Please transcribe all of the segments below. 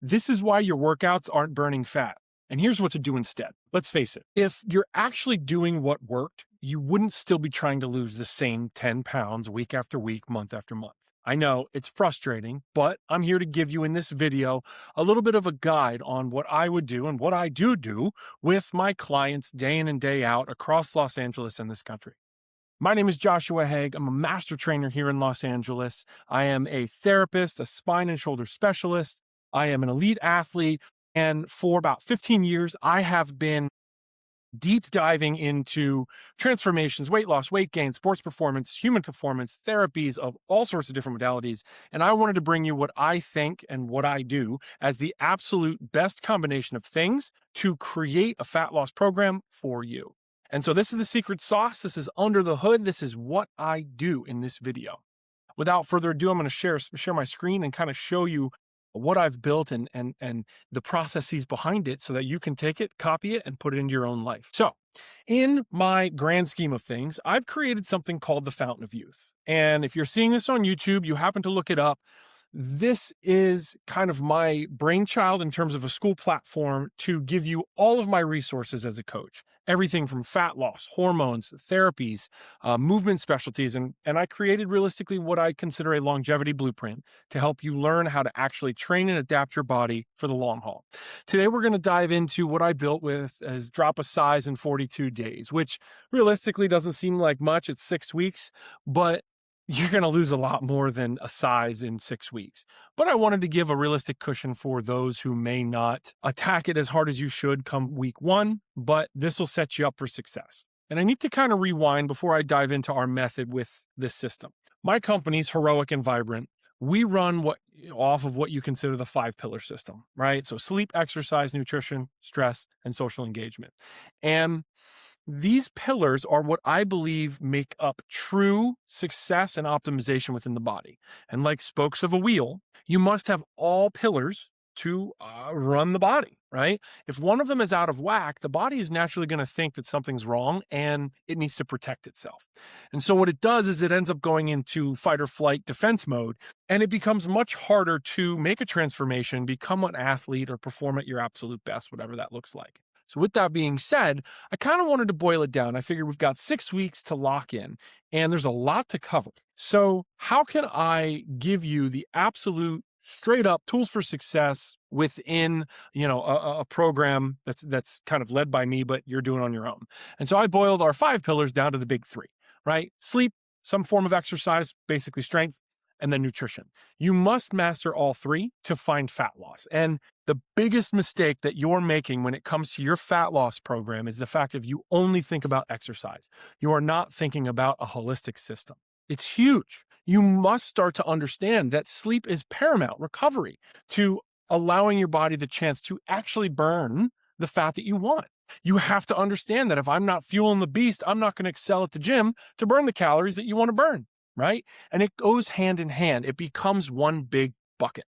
This is why your workouts aren't burning fat. And here's what to do instead. Let's face it, if you're actually doing what worked, you wouldn't still be trying to lose the same 10 pounds week after week, month after month. I know it's frustrating, but I'm here to give you in this video a little bit of a guide on what I would do and what I do with my clients day in and day out across Los Angeles and this country. My name is Joshua Haig. I'm a master trainer here in Los Angeles. I am a therapist, a spine and shoulder specialist. I am an elite athlete. And for about 15 years, I have been deep diving into transformations, weight loss, weight gain, sports performance, human performance, therapies of all sorts of different modalities. And I wanted to bring you what I think and what I do as the absolute best combination of things to create a fat loss program for you. And so this is the secret sauce. This is under the hood. This is what I do in this video. Without further ado, I'm going to share my screen and kind of show you what I've built and the processes behind it so that you can take it, copy it, and put it into your own life. So in my grand scheme of things, I've created something called the Fountain of Youth. And if you're seeing this on YouTube, you happen to look it up. This is kind of my brainchild in terms of a school platform to give you all of my resources as a coach. Everything from fat loss, hormones, therapies, movement specialties, and I created realistically what I consider a longevity blueprint to help you learn how to actually train and adapt your body for the long haul. Today, we're going to dive into what I built with as drop a size in 42 days, which realistically doesn't seem like much. It's 6 weeks, but you're going to lose a lot more than a size in 6 weeks. But I wanted to give a realistic cushion for those who may not attack it as hard as you should come week one, but this will set you up for success. And I need to kind of rewind before I dive into our method with this system. My company's Heroic and Vibrant. We run off of what you consider the 5-pillar system, right? So sleep, exercise, nutrition, stress, and social engagement. And these pillars are what I believe make up true success and optimization within the body. And like spokes of a wheel, you must have all pillars to run the body, right? If one of them is out of whack, the body is naturally going to think that something's wrong and it needs to protect itself. And so what it does is it ends up going into fight or flight defense mode, and it becomes much harder to make a transformation, become an athlete, or perform at your absolute best, whatever that looks like. So with that being said, I kind of wanted to boil it down. I figured we've got 6 weeks to lock in, and there's a lot to cover. So how can I give you the absolute straight up tools for success within, a program that's kind of led by me, but you're doing on your own? And so I boiled our 5 pillars down to the big 3, right? Sleep, some form of exercise, basically strength, and then nutrition. You must master all 3 to find fat loss. And the biggest mistake that you're making when it comes to your fat loss program is the fact that you only think about exercise. You are not thinking about a holistic system. It's huge. You must start to understand that sleep is paramount recovery to allowing your body the chance to actually burn the fat that you want. You have to understand that if I'm not fueling the beast, I'm not going to excel at the gym to burn the calories that you want to burn. Right? And it goes hand in hand. It becomes one big bucket.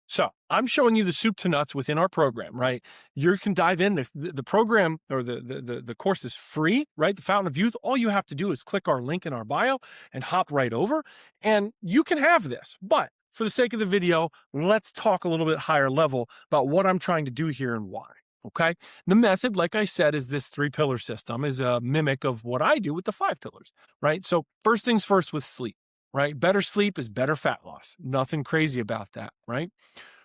So I'm showing you the soup to nuts within our program, right? You can dive in. The program or the course is free, right? The Fountain of Youth. All you have to do is click our link in our bio and hop right over, and you can have this. But for the sake of the video, let's talk a little bit higher level about what I'm trying to do here and why. Okay. The method, like I said, is this 3-pillar system, is a mimic of what I do with the 5 pillars, right? So first things first with sleep, right? Better sleep is better fat loss. Nothing crazy about that, right?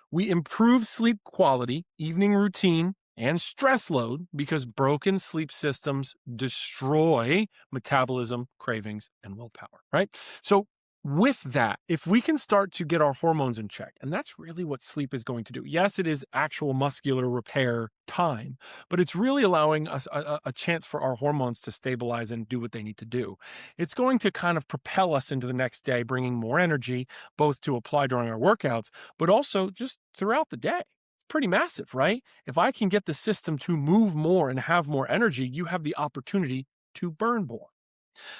We improve sleep quality, evening routine, and stress load because broken sleep systems destroy metabolism, cravings, and willpower, right? So with that, if we can start to get our hormones in check, and that's really what sleep is going to do. Yes, it is actual muscular repair time, but it's really allowing us a chance for our hormones to stabilize and do what they need to do. It's going to kind of propel us into the next day, bringing more energy, both to apply during our workouts, but also just throughout the day. Pretty massive, right? If I can get the system to move more and have more energy, you have the opportunity to burn more.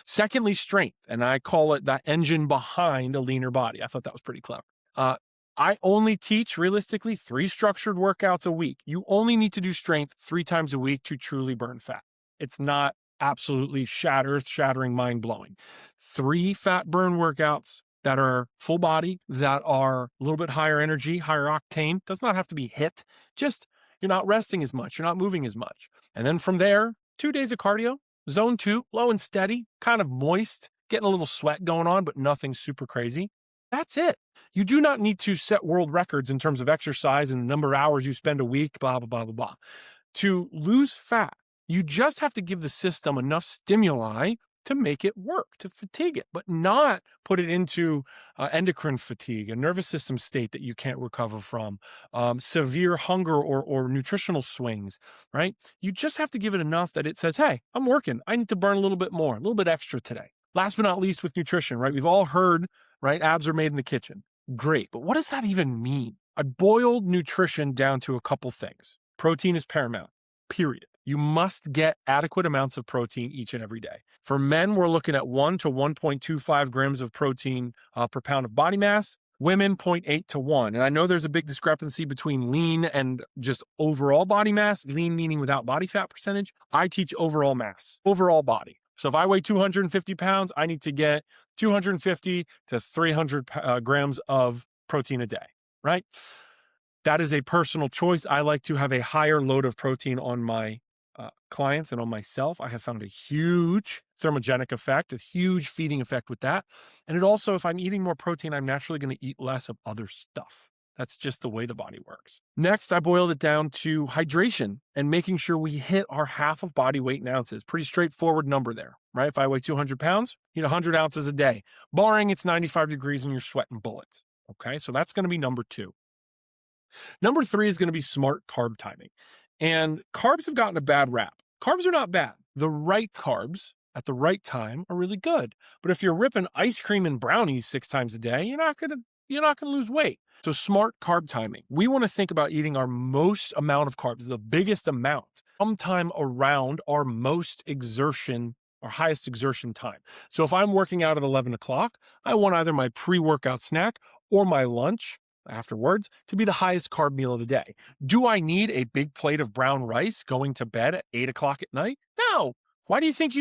Secondly, strength, and I call it that engine behind a leaner body. I thought that was pretty clever. I only teach realistically 3 structured workouts a week. You only need to do strength 3 times a week to truly burn fat. It's not absolutely shattering, mind-blowing. 3 fat burn workouts, that are full body, that are a little bit higher energy, higher octane. Does not have to be hit. Just you're not resting as much. You're not moving as much. And then from there, 2 days of cardio, zone 2, low and steady, kind of moist, getting a little sweat going on, but nothing super crazy. That's it. You do not need to set world records in terms of exercise and the number of hours you spend a week, blah, blah, blah, blah, blah. To lose fat, you just have to give the system enough stimuli to make it work, to fatigue it, but not put it into endocrine fatigue, a nervous system state that you can't recover from, severe hunger or nutritional swings, right? You just have to give it enough that it says, hey, I'm working. I need to burn a little bit more, a little bit extra today. Last but not least with nutrition, right? We've all heard, right? Abs are made in the kitchen. Great. But what does that even mean? I boiled nutrition down to a couple things. Protein is paramount, period. You must get adequate amounts of protein each and every day. For men, we're looking at 1 to 1.25 grams of protein per pound of body mass. Women, 0.8 to 1. And I know there's a big discrepancy between lean and just overall body mass, lean meaning without body fat percentage. I teach overall mass, overall body. So if I weigh 250 pounds, I need to get 250 to 300 grams of protein a day, right? That is a personal choice. I like to have a higher load of protein on my clients and on myself. I have found a huge thermogenic effect, a huge feeding effect with that. And it also, if I'm eating more protein, I'm naturally going to eat less of other stuff. That's just the way the body works. Next, I boiled it down to hydration and making sure we hit our half of body weight in ounces. Pretty straightforward number there, right? If I weigh 200 pounds, you know, 100 ounces a day, barring it's 95 degrees and you're sweating bullets. Okay, so that's going to be number 2. Number 3 is going to be smart carb timing. And carbs have gotten a bad rap. Carbs are not bad. The right carbs at the right time are really good. But if you're ripping ice cream and brownies 6 times a day, you're not going to lose weight. So smart carb timing. We want to think about eating our most amount of carbs, the biggest amount, sometime around our most exertion, our highest exertion time. So if I'm working out at 11 o'clock, I want either my pre-workout snack or my lunch afterwards to be the highest carb meal of the day. Do I need a big plate of brown rice going to bed at 8 o'clock at night? No. What do you think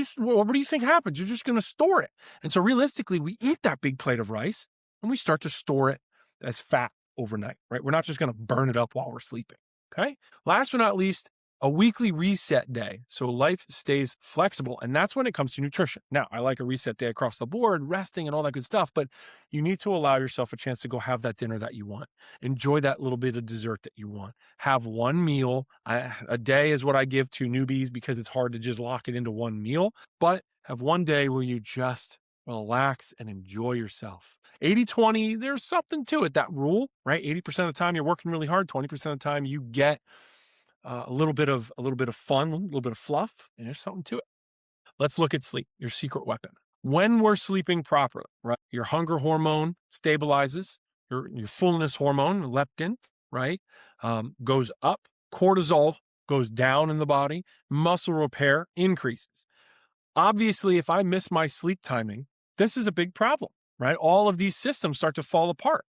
happens? You're just going to store it. And so realistically, we eat that big plate of rice and we start to store it as fat overnight, right? We're not just going to burn it up while we're sleeping. Okay. Last but not least, a weekly reset day so life stays flexible. And that's when it comes to nutrition. Now, I like a reset day across the board, resting and all that good stuff, but you need to allow yourself a chance to go have that dinner that you want. Enjoy that little bit of dessert that you want. Have one meal. A day is what I give to newbies because it's hard to just lock it into one meal, but have one day where you just relax and enjoy yourself. 80-20, there's something to it, that rule, right? 80% of the time you're working really hard, 20% of the time you get a little bit of fun, a little bit of fluff, and there's something to it. Let's look at sleep, your secret weapon. When we're sleeping properly, right? Your hunger hormone stabilizes, your fullness hormone, leptin, right, goes up. Cortisol goes down in the body. Muscle repair increases. Obviously, if I miss my sleep timing, this is a big problem, right? All of these systems start to fall apart.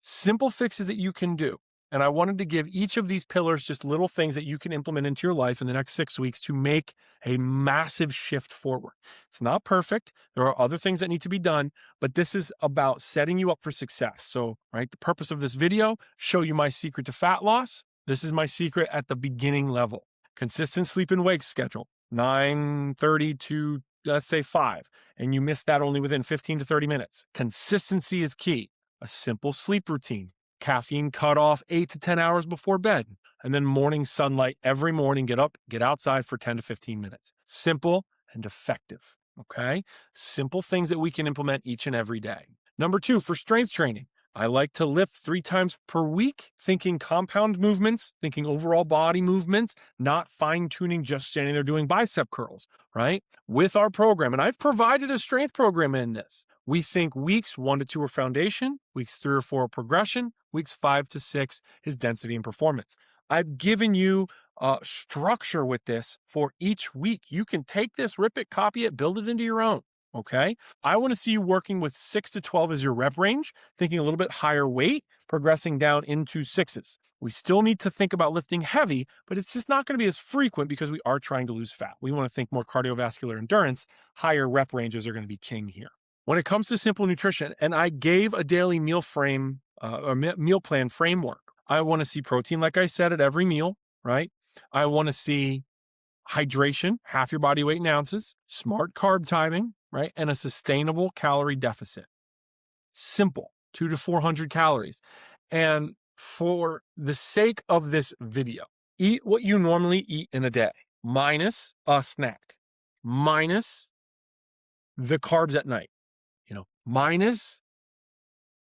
Simple fixes that you can do. And I wanted to give each of these pillars just little things that you can implement into your life in the next 6 weeks to make a massive shift forward. It's not perfect. There are other things that need to be done, but this is about setting you up for success. So, right, the purpose of this video, show you my secret to fat loss. This is my secret at the beginning level. Consistent sleep and wake schedule, 9:30 to let's say 5, and you miss that only within 15 to 30 minutes. Consistency is key. A simple sleep routine. Caffeine cut off 8 to 10 hours before bed, and then morning sunlight every morning. Get up, get outside for 10 to 15 minutes. Simple and effective, okay? Simple things that we can implement each and every day. Number 2, for strength training, I like to lift 3 times per week, thinking compound movements, thinking overall body movements, not fine-tuning just standing there doing bicep curls, right? With our program, and I've provided a strength program in this. We think weeks 1 to 2 are foundation, weeks 3 or 4 are progression, weeks 5 to 6 is density and performance. I've given you structure with this for each week. You can take this, rip it, copy it, build it into your own. Okay. I want to see you working with 6 to 12 as your rep range, thinking a little bit higher weight, progressing down into 6s. We still need to think about lifting heavy, but it's just not going to be as frequent because we are trying to lose fat. We want to think more cardiovascular endurance. Higher rep ranges are going to be king here. When it comes to simple nutrition, and I gave a daily meal frame or meal plan framework, I want to see protein, like I said, at every meal, right? I want to see hydration, half your body weight in ounces, smart carb timing, right? And a sustainable calorie deficit. Simple, 200 to 400 calories. And for the sake of this video, eat what you normally eat in a day, minus a snack, minus the carbs at night, minus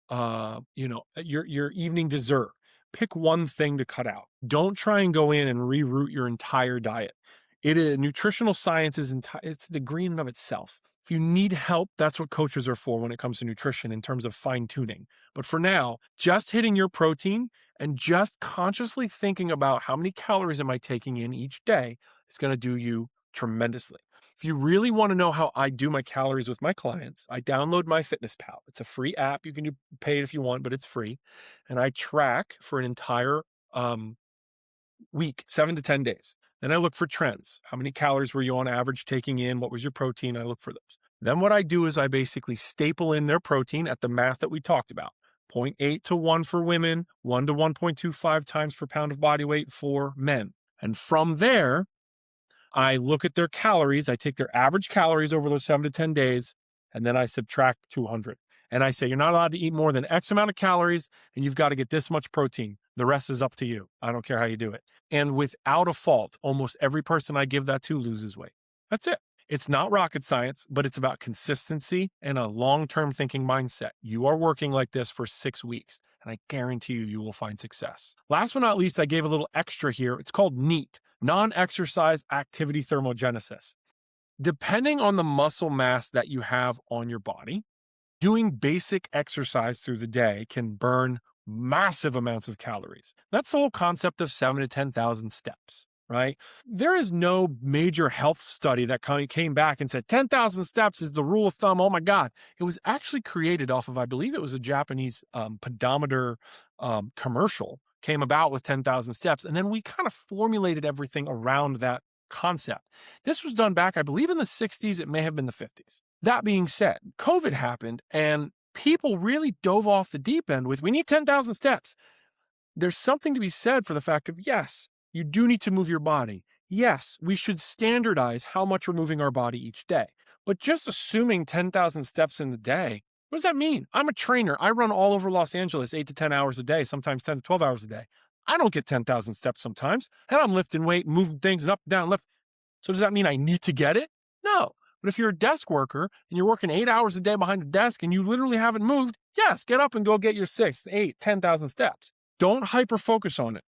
your evening dessert. Pick one thing to cut out. Don't try and go in and reroute your entire diet. It is nutritional science it's a degree in and of itself. If you need help, that's what coaches are for when it comes to nutrition in terms of fine tuning. But for now, just hitting your protein and just consciously thinking about how many calories am I taking in each day is going to do you tremendously. If you really want to know how I do my calories with my clients, I download MyFitnessPal. It's a free app. You can pay it if you want, but it's free. And I track for an entire week, 7 to 10 days. Then I look for trends. How many calories were you on average taking in? What was your protein? I look for those. Then what I do is I basically staple in their protein at the math that we talked about. 0.8 to 1 for women, 1 to 1.25 times per pound of body weight for men. And from there, I look at their calories. I take their average calories over those 7 to 10 days, and then I subtract 200. And I say, you're not allowed to eat more than X amount of calories, and you've got to get this much protein. The rest is up to you. I don't care how you do it. And without a fault, almost every person I give that to loses weight. That's it. It's not rocket science, but it's about consistency and a long-term thinking mindset. You are working like this for 6 weeks, and I guarantee you will find success. Last but not least, I gave a little extra here. It's called NEAT, non-exercise activity thermogenesis. Depending on the muscle mass that you have on your body, doing basic exercise through the day can burn massive amounts of calories. That's the whole concept of 7 to 10,000 steps, right? There is no major health study that came back and said 10,000 steps is the rule of thumb. Oh my God. It was actually created off of, I believe it was a Japanese pedometer commercial came about with 10,000 steps. And then we kind of formulated everything around that concept. This was done back, I believe in the 60s, it may have been the 50s. That being said, COVID happened and people really dove off the deep end with, we need 10,000 steps. There's something to be said for the fact of, yes, you do need to move your body. Yes, we should standardize how much we're moving our body each day. But just assuming 10,000 steps in the day, what does that mean? I'm a trainer. I run all over Los Angeles 8 to 10 hours a day, sometimes 10 to 12 hours a day. I don't get 10,000 steps sometimes, and I'm lifting weight, moving things and up and down, left. So does that mean I need to get it? No. But if you're a desk worker and you're working 8 hours a day behind a desk and you literally haven't moved, yes, get up and go get your 6, 8, 10,000 steps. Don't hyper focus on it,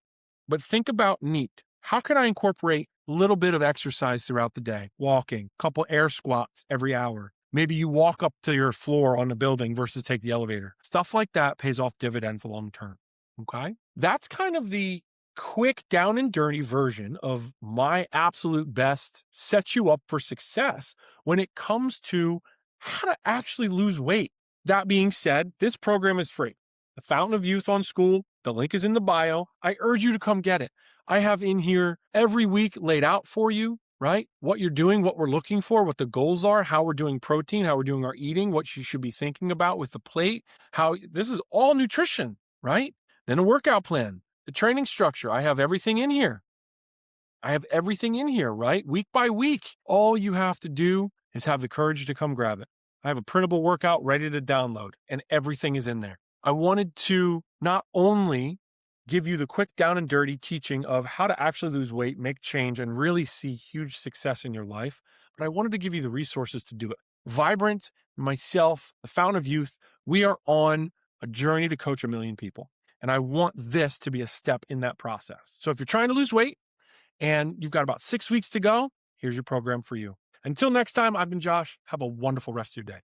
but think about NEAT. How can I incorporate a little bit of exercise throughout the day? Walking, a couple air squats every hour. Maybe you walk up to your floor on the building versus take the elevator. Stuff like that pays off dividends for long term. Okay? That's kind of the quick down and dirty version of my absolute best set you up for success when it comes to how to actually lose weight. That being said, this program is free. The Fountain of Youth on School, the link is in the bio. I urge you to come get it. I have in here every week laid out for you, right? What you're doing, what we're looking for, what the goals are, how we're doing protein, how we're doing our eating, what you should be thinking about with the plate, how this is all nutrition, right? Then a workout plan. The training structure, I have everything in here. Right? Week by week. All you have to do is have the courage to come grab it. I have a printable workout ready to download, and everything is in there. I wanted to not only give you the quick down and dirty teaching of how to actually lose weight, make change, and really see huge success in your life, but I wanted to give you the resources to do it. Vibrant, myself, the Fountain of Youth, we are on a journey to coach 1 million people. And I want this to be a step in that process. So if you're trying to lose weight and you've got about 6 weeks to go, here's your program for you. Until next time, I've been Josh. Have a wonderful rest of your day.